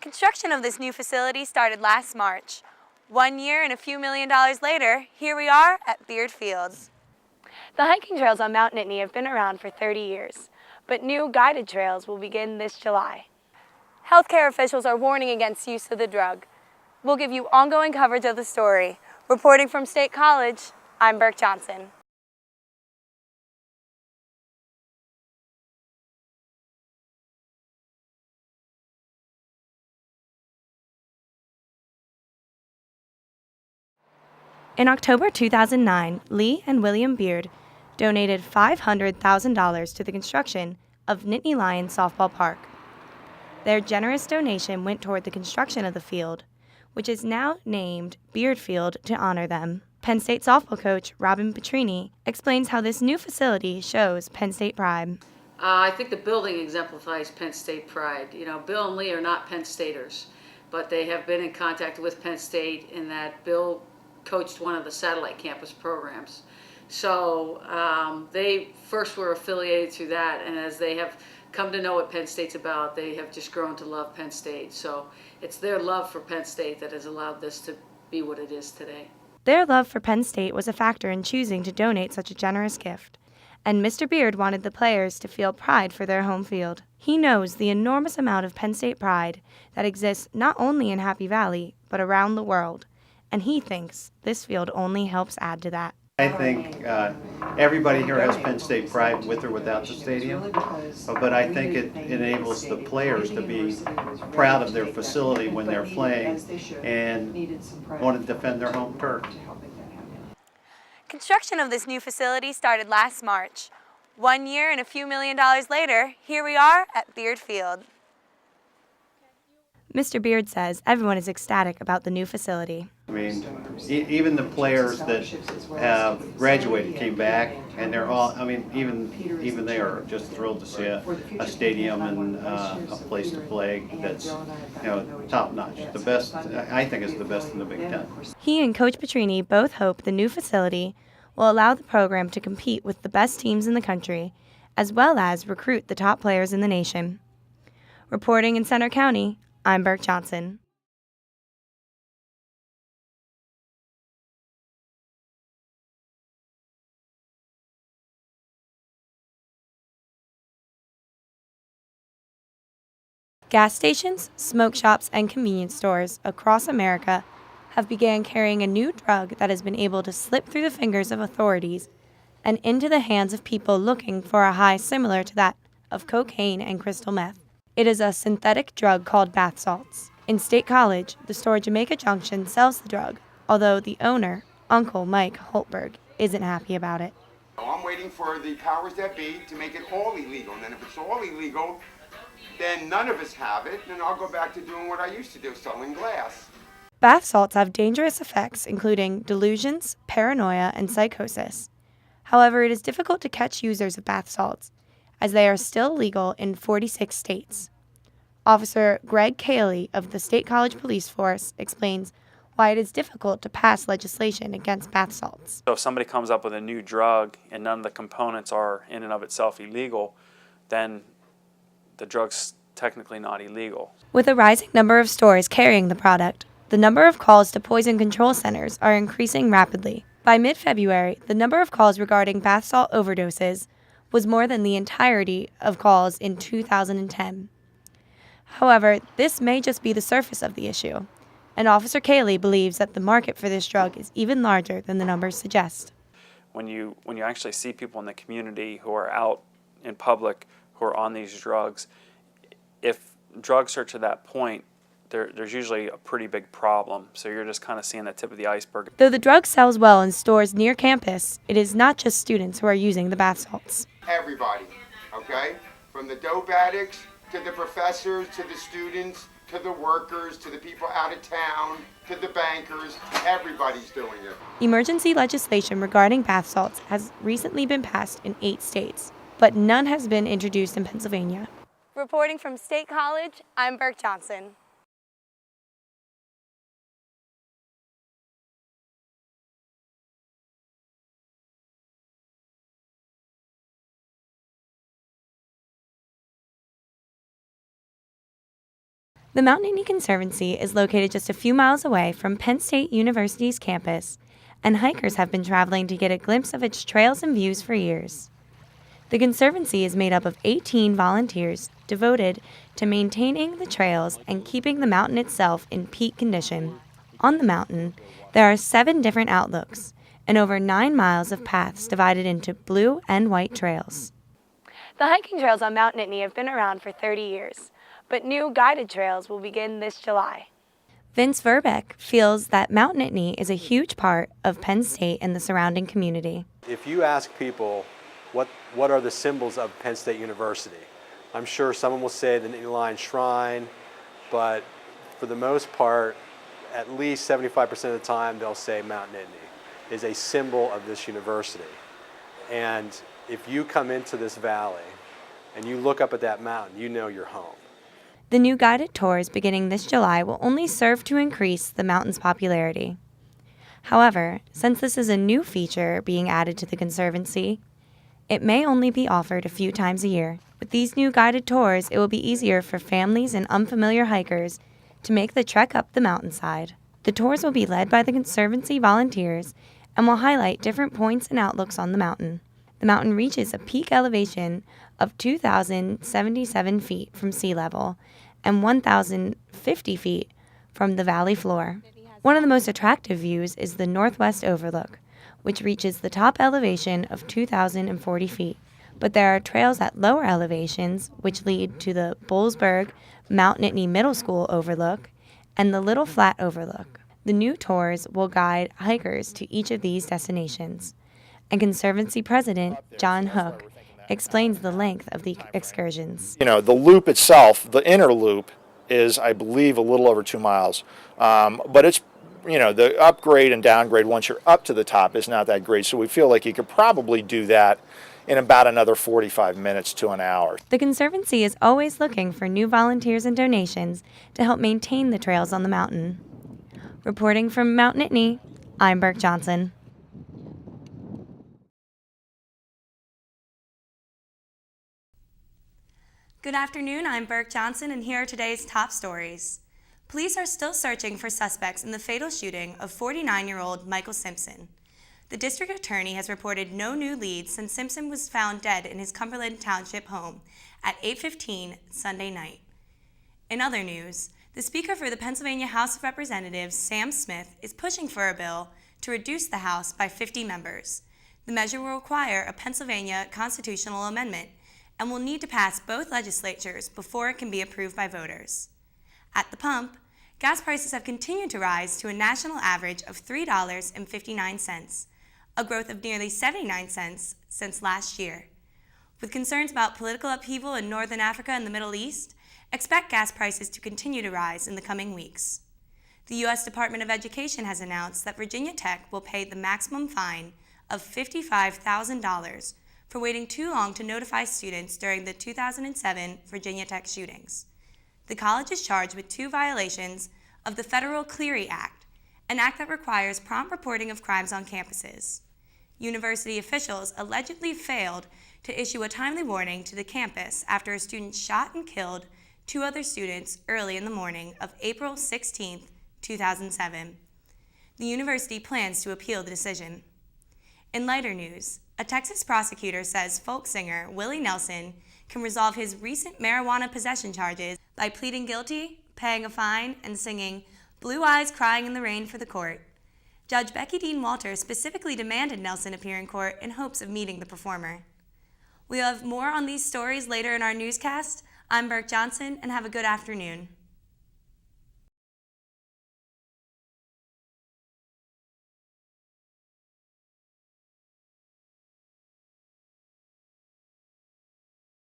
Construction of this new facility started last March. 1 year and a few $1 million later, here we are at Beard Fields. The hiking trails on Mount Nittany have been around for 30 years, but new guided trails will begin this July. Healthcare officials are warning against use of the drug. We'll give you ongoing coverage of the story. Reporting from State College, I'm Burke Johnson. In October 2009, Lee and William Beard donated $500,000 to the construction of Nittany Lions Softball Park. Their generous donation went toward the construction of the field, which is now named Beard Field to honor them. Penn State softball coach Robin Petrini explains how this new facility shows Penn State pride. I think the building exemplifies Penn State pride. You know, Bill and Lee are not Penn Staters, but they have been in contact with Penn State in that Bill coached one of the satellite campus programs. So they first were affiliated through that, and as they have come to know what Penn State's about, they have just grown to love Penn State. So it's their love for Penn State that has allowed this to be what it is today. Their love for Penn State was a factor in choosing to donate such a generous gift, and Mr. Beard wanted the players to feel pride for their home field. He knows the enormous amount of Penn State pride that exists not only in Happy Valley, but around the world, and he thinks this field only helps add to that. I think everybody here has Penn State pride with or without the stadium, but I think it enables the players to be proud of their facility when they're playing and want to defend their home turf. Construction of this new facility started last March. 1 year and a few $1 million later, here we are at Beard Field. Mr. Beard says everyone is ecstatic about the new facility. I mean, even the players that have graduated came back, and they're all, I mean, even they are just thrilled to see a stadium and a place to play that's, you know, top notch. The best, I think, is the best in the Big Ten. He and Coach Petrini both hope the new facility will allow the program to compete with the best teams in the country, as well as recruit the top players in the nation. Reporting in Center County, I'm Burke Johnson. Gas stations, smoke shops, and convenience stores across America have begun carrying a new drug that has been able to slip through the fingers of authorities and into the hands of people looking for a high similar to that of cocaine and crystal meth. It is a synthetic drug called bath salts. In State College, the store Jamaica Junction sells the drug, although the owner, Uncle Mike Holtberg, isn't happy about it. I'm waiting for the powers that be to make it all illegal, and then if it's all illegal, then none of us have it, and I'll go back to doing what I used to do, selling glass. Bath salts have dangerous effects, including delusions, paranoia, and psychosis. However, it is difficult to catch users of bath salts, as they are still legal in 46 states. Officer Greg Cayley of the State College Police Force explains why it is difficult to pass legislation against bath salts. So if somebody comes up with a new drug and none of the components are in and of itself illegal, then the drug's technically not illegal. With a rising number of stores carrying the product, the number of calls to poison control centers are increasing rapidly. By mid-February, the number of calls regarding bath salt overdoses was more than the entirety of calls in 2010. However, this may just be the surface of the issue, and Officer Cayley believes that the market for this drug is even larger than the numbers suggest. When you actually see people in the community who are out in public who are on these drugs, if drugs are to that point, there's usually a pretty big problem. So you're just kind of seeing the tip of the iceberg. Though the drug sells well in stores near campus, it is not just students who are using the bath salts. Everybody, okay? From the dope addicts to the professors, to the students, to the workers, to the people out of town, to the bankers, everybody's doing it. Emergency legislation regarding bath salts has recently been passed in 8 states, but none has been introduced in Pennsylvania. Reporting from State College, I'm Burke Johnson. The Mount Nittany Conservancy is located just a few miles away from Penn State University's campus, and hikers have been traveling to get a glimpse of its trails and views for years. The Conservancy is made up of 18 volunteers devoted to maintaining the trails and keeping the mountain itself in peak condition. On the mountain, there are 7 different outlooks and over 9 miles of paths divided into blue and white trails. The hiking trails on Mount Nittany have been around for 30 years, but new guided trails will begin this July. Vince Verbeck feels that Mount Nittany is a huge part of Penn State and the surrounding community. If you ask people what are the symbols of Penn State University, I'm sure someone will say the Nittany Lion Shrine, but for the most part, at least 75% of the time they'll say Mount Nittany is a symbol of this university. And if you come into this valley and you look up at that mountain, you know you're home. The new guided tours beginning this July will only serve to increase the mountain's popularity. However, since this is a new feature being added to the Conservancy, it may only be offered a few times a year. With these new guided tours, it will be easier for families and unfamiliar hikers to make the trek up the mountainside. The tours will be led by the Conservancy volunteers and will highlight different points and outlooks on the mountain. The mountain reaches a peak elevation of 2,077 feet from sea level and 1,050 feet from the valley floor. One of the most attractive views is the northwest overlook, which reaches the top elevation of 2,040 feet. But there are trails at lower elevations which lead to the Bollesburg Mount Nittany Middle School overlook and the Little Flat overlook. The new tours will guide hikers to each of these destinations. And Conservancy President John Hook explains the length of the excursions. You know, the loop itself, the inner loop, is, I believe, a little over 2 miles. But it's, you know, the upgrade and downgrade once you're up to the top is not that great. So we feel like you could probably do that in about another 45 minutes to an hour. The Conservancy is always looking for new volunteers and donations to help maintain the trails on the mountain. Reporting from Mount Nittany, I'm Burke Johnson. Good afternoon, I'm Burke Johnson, and here are today's top stories. Police are still searching for suspects in the fatal shooting of 49-year-old Michael Simpson. The district attorney has reported no new leads since Simpson was found dead in his Cumberland Township home at 8:15 Sunday night. In other news, the Speaker for the Pennsylvania House of Representatives, Sam Smith, is pushing for a bill to reduce the House by 50 members. The measure will require a Pennsylvania constitutional amendment and will need to pass both legislatures before it can be approved by voters. At the pump, gas prices have continued to rise to a national average of $3.59, a growth of nearly 79 cents since last year. With concerns about political upheaval in Northern Africa and the Middle East, expect gas prices to continue to rise in the coming weeks. The U.S. Department of Education has announced that Virginia Tech will pay the maximum fine of $55,000 for waiting too long to notify students during the 2007 Virginia Tech shootings. The college is charged with 2 violations of the Federal Clery Act, an act that requires prompt reporting of crimes on campuses. University officials allegedly failed to issue a timely warning to the campus after a student shot and killed 2 other students early in the morning of April 16, 2007. The university plans to appeal the decision. In lighter news, a Texas prosecutor says folk singer Willie Nelson can resolve his recent marijuana possession charges by pleading guilty, paying a fine, and singing Blue Eyes Crying in the Rain for the court. Judge Becky Dean Walter specifically demanded Nelson appear in court in hopes of meeting the performer. We'll have more on these stories later in our newscast. I'm Burke Johnson, and have a good afternoon.